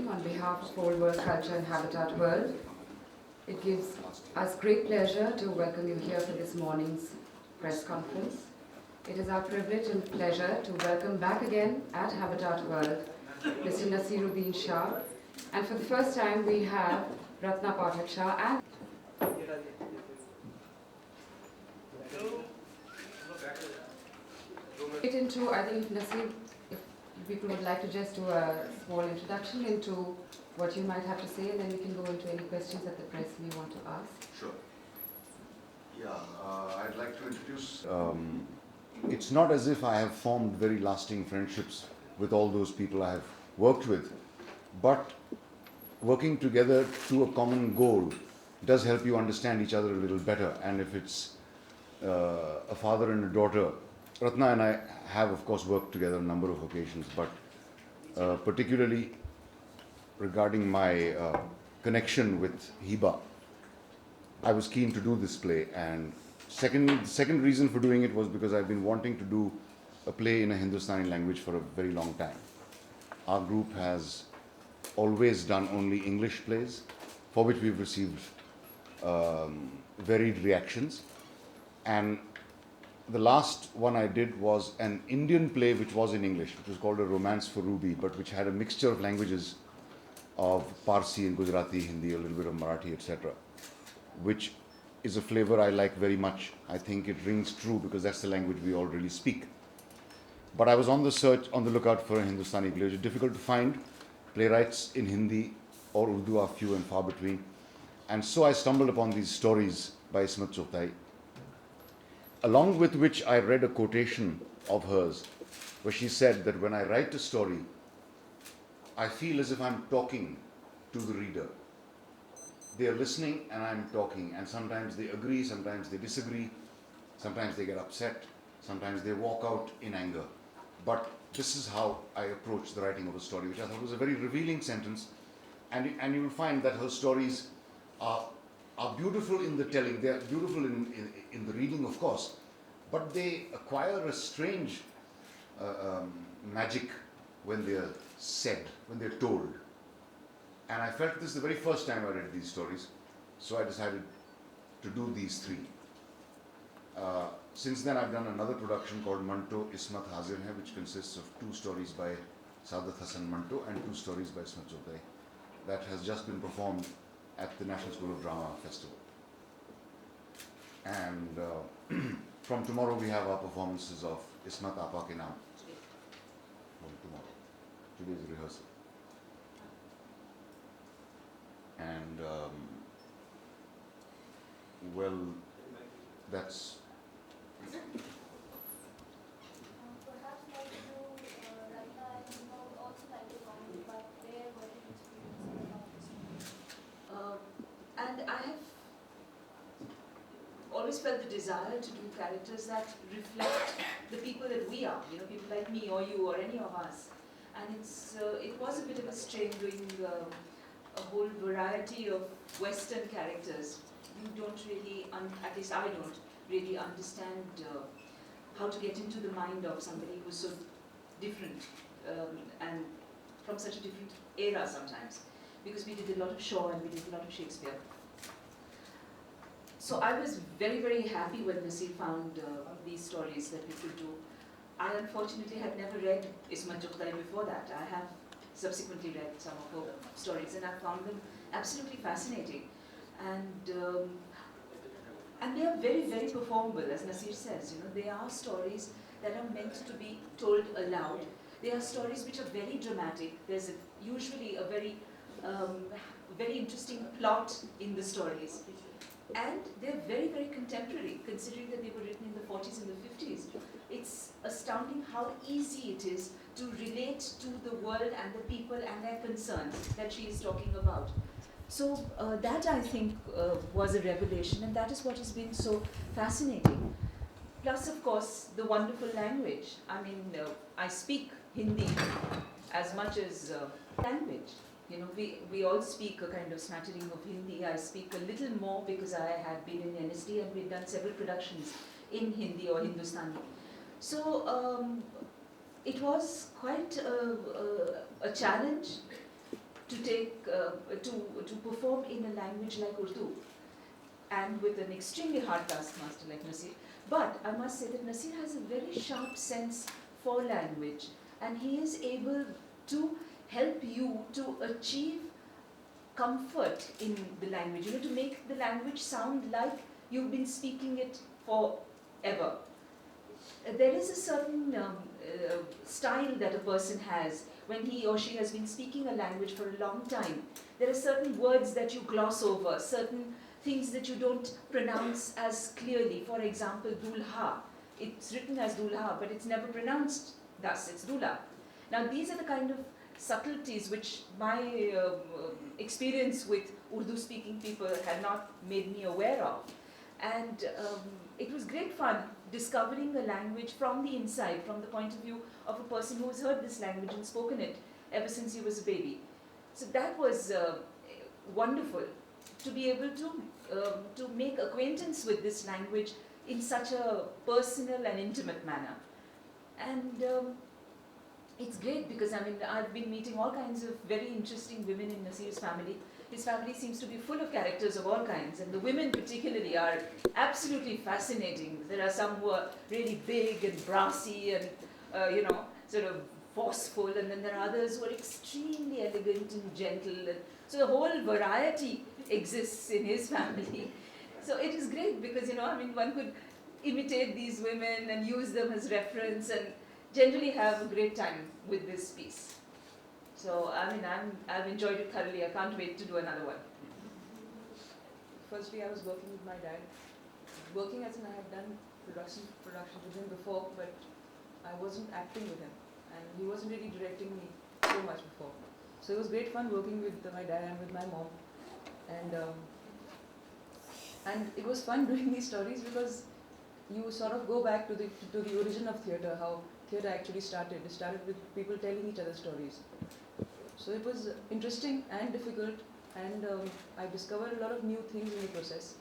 On behalf of Whole World Culture and Habitat World, it gives us great pleasure to welcome you here for this morning's press conference. It is our privilege and pleasure to welcome back again at Habitat World Mr. Naseeruddin Shah, and for the first time we have Ratna Pathak Shah and get into, I think, Naseer, if people would like to just do a small introduction into what you might have to say, and then we can go into any questions that the press may want to ask. Sure. Yeah, I'd like to introduce. It's not as if I have formed very lasting friendships with all those people I have worked with, but working together to a common goal does help you understand each other a little better. And if it's a father and a daughter, Ratna and I have, of course, worked together on a number of occasions, but particularly regarding my connection with Hiba, I was keen to do this play. And second reason for doing it was because I've been wanting to do a play in a Hindustani language for a very long time. Our group has always done only English plays, for which we've received varied reactions. And the last one I did was an Indian play which was in English, which was called A Romance for Ruby, but which had a mixture of languages of Parsi and Gujarati, Hindi, a little bit of Marathi, etc., which is a flavor I like very much. I think it rings true because that's the language we all really speak. But I was on the lookout for a Hindustani play, which is difficult to find. Playwrights in Hindi or Urdu are few and far between. And so I stumbled upon these stories by Ismat Chugtai, along with which I read a quotation of hers, where she said that when I write a story, I feel as if I'm talking to the reader. They are listening and I'm talking, and sometimes they agree, sometimes they disagree, sometimes they get upset, sometimes they walk out in anger. But this is how I approach the writing of a story, which I thought was a very revealing sentence. And you will find that her stories are beautiful in the telling, they are beautiful in the reading, of course, but they acquire a strange magic when they are said, when they're told. And I felt this is the very first time I read these stories, so I decided to do these three. Since then I've done another production called Manto Ismat Hazir Hai, which consists of 2 stories by Saadat Hasan Manto and 2 stories by Ismat Chugtai. That has just been performed at the National School of Drama Festival. And from tomorrow we have our performances of Ismat Apa Ke Naam. From tomorrow. Today's rehearsal. And well, that's. Perhaps like you, Ratna, and would also like to comment about their working experience about this. And I have always felt the desire to do characters that reflect the people that we are, people like me or you or any of us. And it was a bit of a strain doing a whole variety of Western characters. You don't really, at least I don't really understand how to get into the mind of somebody who's so different and from such a different era sometimes, because we did a lot of Shaw and we did a lot of Shakespeare. So I was very, very happy when Naseer found these stories that we could do. I unfortunately had never read Ismat Chugtai before that. I have subsequently read some of her stories and I found them absolutely fascinating. And they are very, very performable, as Naseer says. They are stories that are meant to be told aloud. They are stories which are very dramatic. There's usually a very, very interesting plot in the stories. And they're very, very contemporary, considering that they were written in the 40s and the 50s. It's astounding how easy it is to relate to the world and the people and their concerns that she is talking about. So that, I think, was a revelation, and that is what has been so fascinating. Plus, of course, the wonderful language. I mean, I speak Hindi as much as language. We all speak a kind of smattering of Hindi. I speak a little more because I had been in NSD and we've done several productions in Hindi or Hindustani. So it was quite a challenge to perform in a language like Urdu, and with an extremely hard taskmaster like Naseer. But I must say that Naseer has a very sharp sense for language, and he is able to help you to achieve comfort in the language, to make the language sound like you've been speaking it forever. There is a certain style that a person has when he or she has been speaking a language for a long time. There are certain words that you gloss over, certain things that you don't pronounce as clearly. For example, dulha. It's written as dulha, but it's never pronounced thus. It's dula. Now, these are the kind of subtleties which my experience with Urdu-speaking people had not made me aware of. And it was great fun discovering a language from the inside, from the point of view of a person who has heard this language and spoken it ever since he was a baby. So that was wonderful to be able to make acquaintance with this language in such a personal and intimate manner. And it's great because I've been meeting all kinds of very interesting women in Naseer's family. His family seems to be full of characters of all kinds, and the women particularly are absolutely fascinating. There are some who are really big and brassy and sort of forceful, and then there are others who are extremely elegant and gentle. And so the whole variety exists in his family. So it is great because one could imitate these women and use them as reference and generally have a great time with this piece. So I've enjoyed it thoroughly. I can't wait to do another one. Firstly, I was working with my dad. Working as in I have done production with him before, but I wasn't acting with him, and he wasn't really directing me so much before. So it was great fun working with my dad and with my mom, and it was fun doing these stories because you sort of go back to the origin of theatre, how theatre actually started. It started with people telling each other stories. So it was interesting and difficult, and I discovered a lot of new things in the process.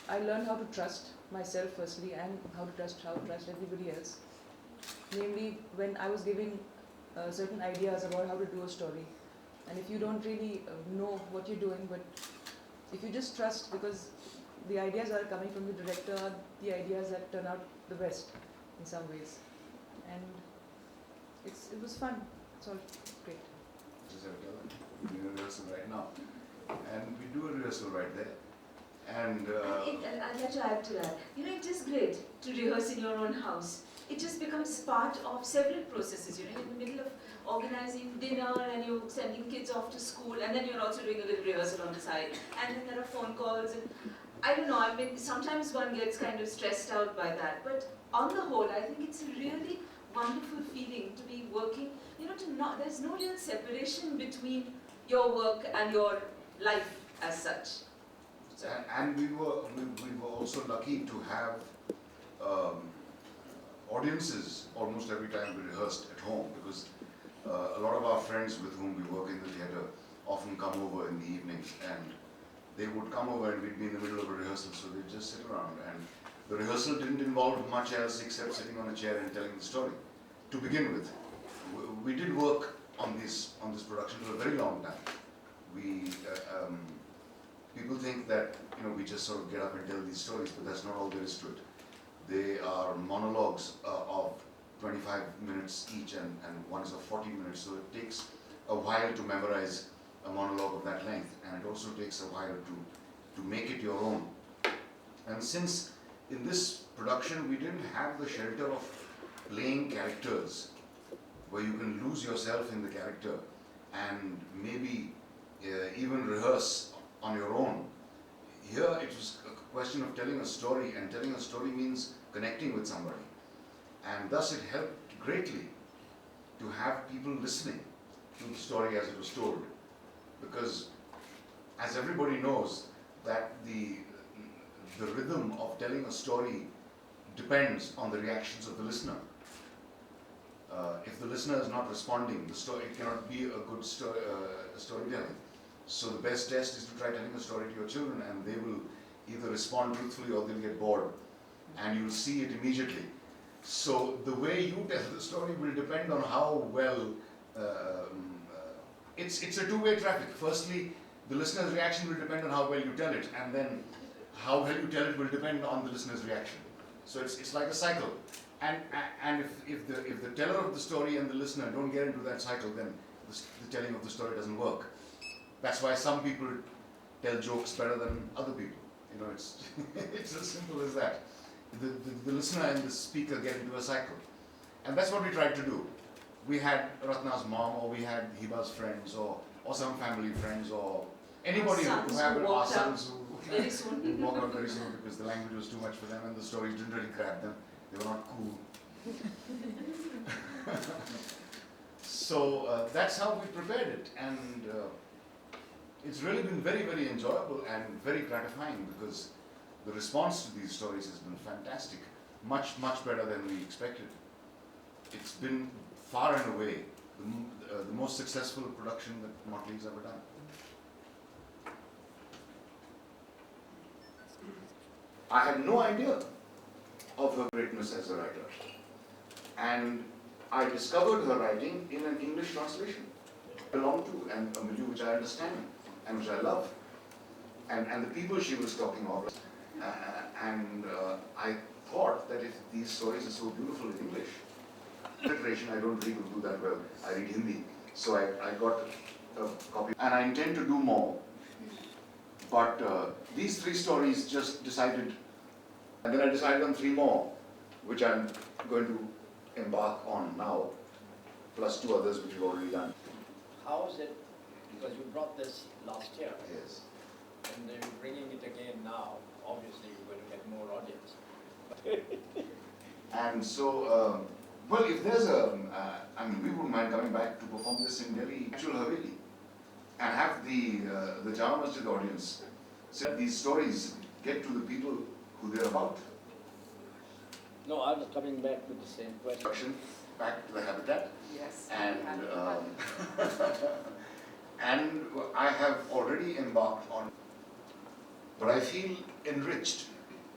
I learned how to trust myself firstly, and how to trust everybody else. Namely, when I was giving certain ideas about how to do a story, and if you don't really know what you're doing, but if you just trust, because the ideas are coming from the director, are the ideas that turn out the best in some ways, and it was fun. It's all great. We're doing a rehearsal right now, and we do a rehearsal right there. And I'd like to add to that. It is great to rehearse in your own house. It just becomes part of several processes. You're in the middle of organizing dinner, and you're sending kids off to school, and then you're also doing a little rehearsal on the side, and then there are phone calls, and I don't know, sometimes one gets kind of stressed out by that, but on the whole, I think it's a really wonderful feeling to be working, there's no real separation between your work and your life as such. So. And we were also lucky to have audiences almost every time we rehearsed at home, because a lot of our friends with whom we work in the theatre often come over in the evenings, and they would come over and we'd be in the middle of a rehearsal, so they'd just sit around. And the rehearsal didn't involve much else except sitting on a chair and telling the story. To begin with, we did work on this production for a very long time. People think that we just sort of get up and tell these stories, but that's not all there is to it. They are monologues of 25 minutes each, and one is of 40 minutes, so it takes a while to memorize a monologue of that length, and it also takes a while to make it your own. And since in this production we didn't have the shelter of playing characters, where you can lose yourself in the character and maybe even rehearse on your own, here it was a question of telling a story, and telling a story means connecting with somebody. And thus it helped greatly to have people listening to the story as it was told. Because as everybody knows, that the rhythm of telling a story depends on the reactions of the listener. If the listener is not responding, it cannot be a good storytelling. So the best test is to try telling a story to your children, and they will either respond truthfully or they'll get bored, and you'll see it immediately. So the way you tell the story will depend on how well it's a two-way traffic. Firstly, the listener's reaction will depend on how well you tell it, and then how well you tell it will depend on the listener's reaction. So it's like a cycle. And if the teller of the story and the listener don't get into that cycle, then the telling of the story doesn't work. That's why some people tell jokes better than other people. You know, it's it's as simple as that. The listener and the speaker get into a cycle, and that's what we tried to do. We had Ratna's mom, or we had Hiba's friends, or some family friends, or anybody who happened, our sons who very soon. walk out very soon because the language was too much for them and the stories didn't really grab them. They were not cool. So that's how we prepared it, and it's really been very, very enjoyable and very gratifying because the response to these stories has been fantastic, much, much better than we expected. It's been far and away the most successful production that Motley's ever done. I had no idea of her greatness as a writer, and I discovered her writing in an English translation I belong to, and a milieu which I understand and which I love, and the people she was talking of. I thought that if these stories are so beautiful in English, literation I don't read Urdu that well, I read Hindi, so I got a copy, and I intend to do more. But these 3 stories just decided, and then I decided on 3 more, which I'm going to embark on now, plus 2 others which we've already done. How is it, because you brought this last year, Yes. and you're bringing it again now, obviously you're going to get more audience. And so, well, if there's I mean, we wouldn't mind coming back to perform this in Delhi, actual Haveli, and have the Jama Masjid audience say that these stories get to the people who they're about. No, I was coming back with the same question. Production, back to the habitat, Yes. and and I have already embarked on, but I feel enriched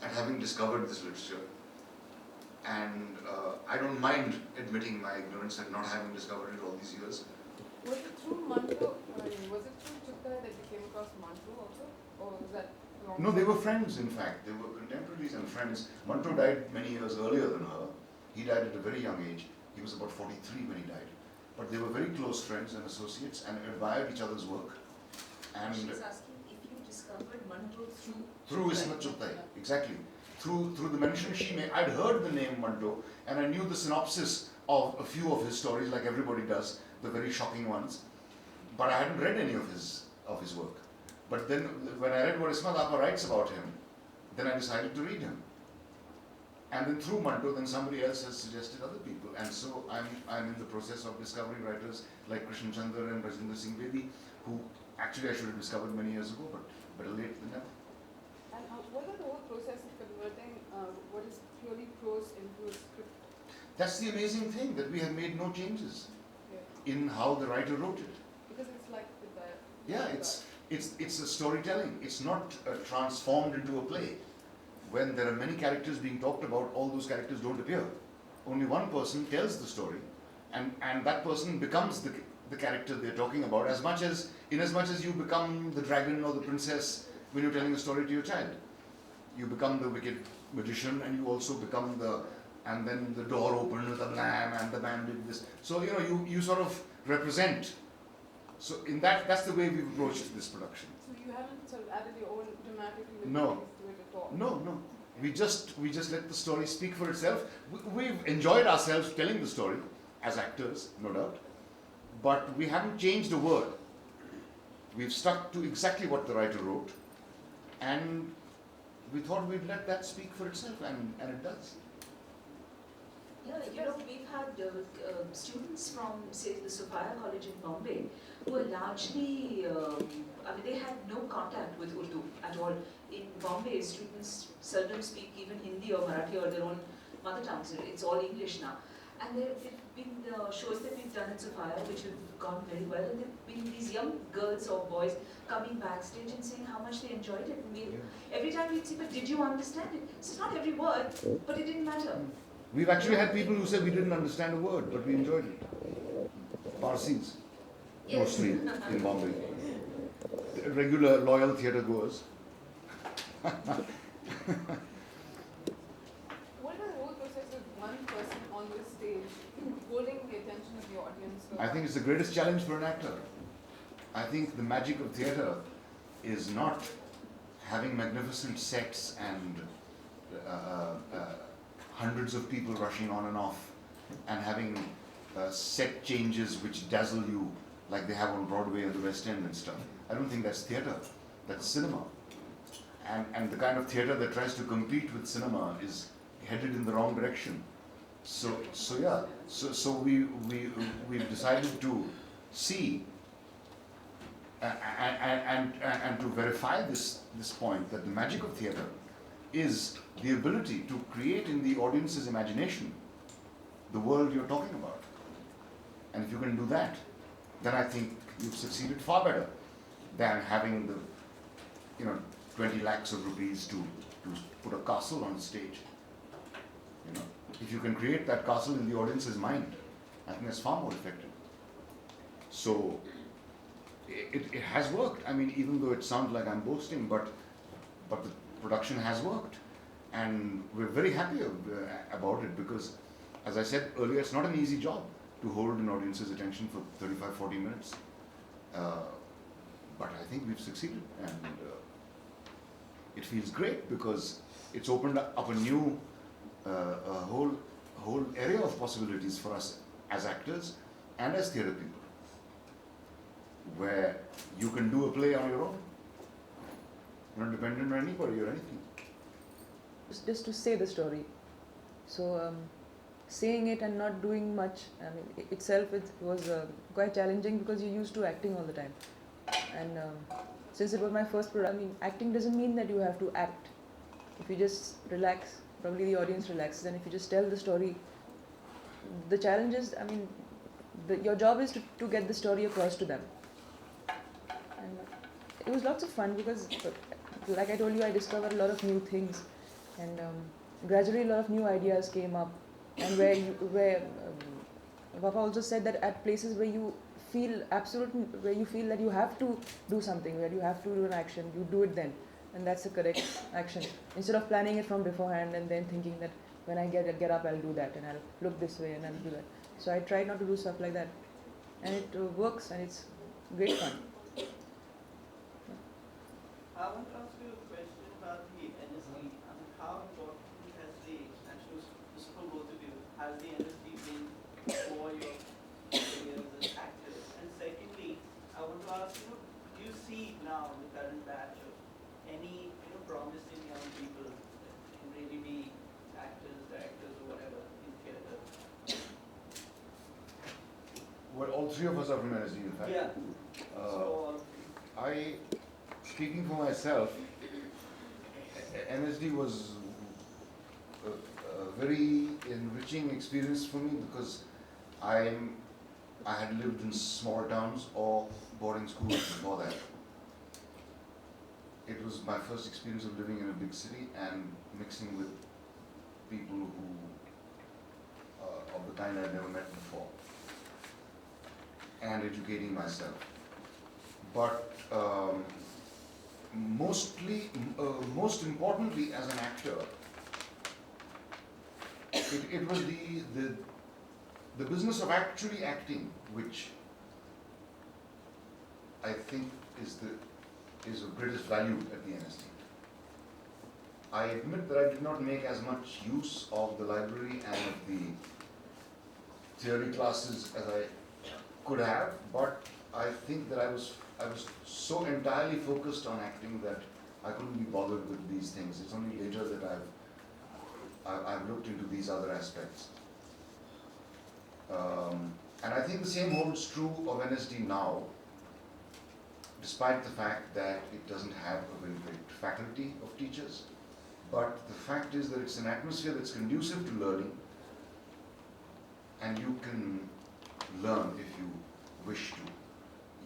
at having discovered this literature, and I don't mind admitting my ignorance and not having discovered it all these years. Was it through Mantu, was it through Chugtai that you came across Mantu also? Or was that long No, they were friends, in fact. They were contemporaries and friends. Mantu died many years earlier than her. He died at a very young age. He was about 43 when he died. But they were very close friends and associates and admired each other's work. And She's asking if you discovered Mantu through Ismat Chugtai, exactly. Through the mention she made, I'd heard the name Mantu, and I knew the synopsis of a few of his stories, like everybody does, the very shocking ones. But I hadn't read any of his work. But then, when I read what Ismat Appa writes about him, then I decided to read him. And then through Mantu, then somebody else has suggested other people. And so I'm in the process of discovering writers like Krishna Chandra and Rajinder Singh Bedi, who actually I should have discovered many years ago, but better late than never. And what about the whole process of converting what is purely prose into a script? That's the amazing thing, that we have made no changes Yeah. in how the writer wrote it. Because it's like with the Yeah, it's a storytelling. It's not transformed into a play. When there are many characters being talked about, all those characters don't appear. Only one person tells the story, and that person becomes the character they're talking about, in as much as you become the dragon or the princess when you're telling a story to your child. You become the wicked magician, and you also become and then the door opened with a lamb, and the man did this. So, you know, you sort of represent. So that's the way we've approached this production. So you haven't sort of added your own dramatic No. things to it at all? No. We just let the story speak for itself. We've enjoyed ourselves telling the story as actors, no doubt, but we haven't changed a word. We've stuck to exactly what the writer wrote, and we thought we'd let that speak for itself, and it does. Yeah, you know, we've had students from, say, the Sophia College in Bombay, who were largely, I mean, they had no contact with Urdu at all. In Bombay, students seldom speak even Hindi or Marathi or their own mother tongues. It's all English now. And there have been shows that we've done in Sophia, which have gone very well. And there have been these young girls or boys coming backstage and saying how much they enjoyed it. And every time we'd say, but did you understand it? It's not every word, but it didn't matter. We've actually had people who said we didn't understand a word, but we enjoyed it. Parsis, mostly in Bombay. Regular loyal theatre goers. What is the whole process of one person on the stage holding the attention of the audience? I think it's the greatest challenge for an actor. I think the magic of theatre is not having magnificent sets and hundreds of people rushing on and off and having set changes which dazzle you like they have on Broadway and the West End and stuff. I don't think that's theatre, that's cinema. And the kind of theatre that tries to compete with cinema is headed in the wrong direction. So we've decided to see and to verify this point that the magic of theatre is the ability to create in the audience's imagination the world you're talking about. And if you can do that, then I think you've succeeded far better than having the 20 lakhs of rupees to put a castle on stage. If you can create that castle in the audience's mind, I think that's far more effective. So it has worked. I mean, even though it sounds like I'm boasting, but the production has worked, and we're very happy about it because, as I said earlier, it's not an easy job to hold an audience's attention for 35-40 minutes. But I think we've succeeded, and it feels great because it's opened up a new whole area of possibilities for us as actors and as theatre people, where you can do a play on your own. You're not dependent on anybody or anything. Just to say the story. So saying it and not doing much, I mean, itself it was quite challenging because you're used to acting all the time. And since it was my first production, I mean, acting doesn't mean that you have to act. If you just relax, probably the audience relaxes, and if you just tell the story, the challenge is, I mean, your job is to get the story across to them. And it was lots of fun because, like I told you, I discovered a lot of new things, and gradually a lot of new ideas came up. And where Papa also said that at places where you feel where you feel that you have to do something, where you have to do an action, you do it then. And that's the correct action. Instead of planning it from beforehand and then thinking that when I get up, I'll do that, and I'll look this way and I'll do that. So I try not to do stuff like that. And it works, and it's great fun. I want to ask you a question about the NSD. I mean, how important has the, actually this is for both of you, has the NSD been for your careers as actors? And secondly, I want to ask, do you see now in the current batch of any promising young people that can really be actors, directors, or whatever in theatre? Well, all three of us are from NSD, in fact. Yeah. So, Speaking for myself, NSD was a very enriching experience for me because I had lived in small towns or boarding schools before that. It was my first experience of living in a big city and mixing with people who of the kind I'd never met before, and educating myself. But most importantly, as an actor, it was the business of actually acting, which I think is of greatest value at the NSD. I admit that I did not make as much use of the library and of the theory classes as I could have, but I think that I was so entirely focused on acting that I couldn't be bothered with these things. It's only later that I've looked into these other aspects. And I think the same holds true of NSD now, despite the fact that it doesn't have a very great faculty of teachers. But the fact is that it's an atmosphere that's conducive to learning, and you can learn if you wish to.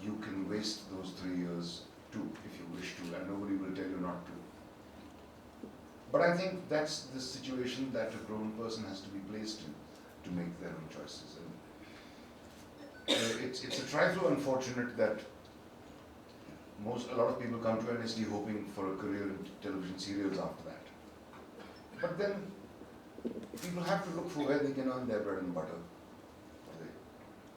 You can waste those 3 years too, if you wish to, and nobody will tell you not to. But I think that's the situation that a grown person has to be placed in to make their own choices. And it's a trifle unfortunate that a lot of people come to NSD hoping for a career in television serials after that. But then people have to look for where they can earn their bread and butter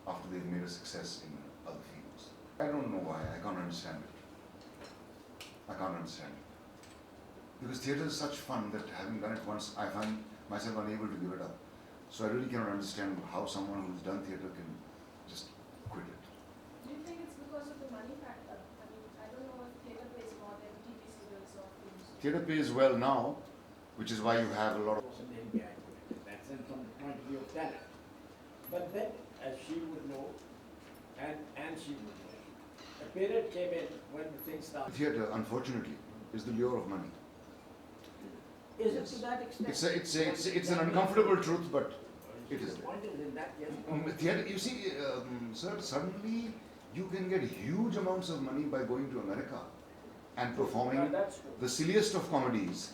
after they've made a success in other fields. I don't know why. I can't understand it. I can't understand it. Because theatre is such fun that having done it once, I find myself unable to give it up. So I really cannot understand how someone who's done theatre can just quit it. Do you think it's because of the money factor? I mean, I don't know if theatre pays more than TV serials or films. Theatre pays well now, which is why you have a lot of. Wasn't India actually. That's from the point of view of talent. But then, as she would know, and she would know, a period came in when the things started. Theatre, unfortunately, is the lure of money. Is it to that extent? It's an uncomfortable truth, but it is The there. point is in that, yes. Theatre, you see, sir, suddenly you can get huge amounts of money by going to America and performing That's true. the silliest of comedies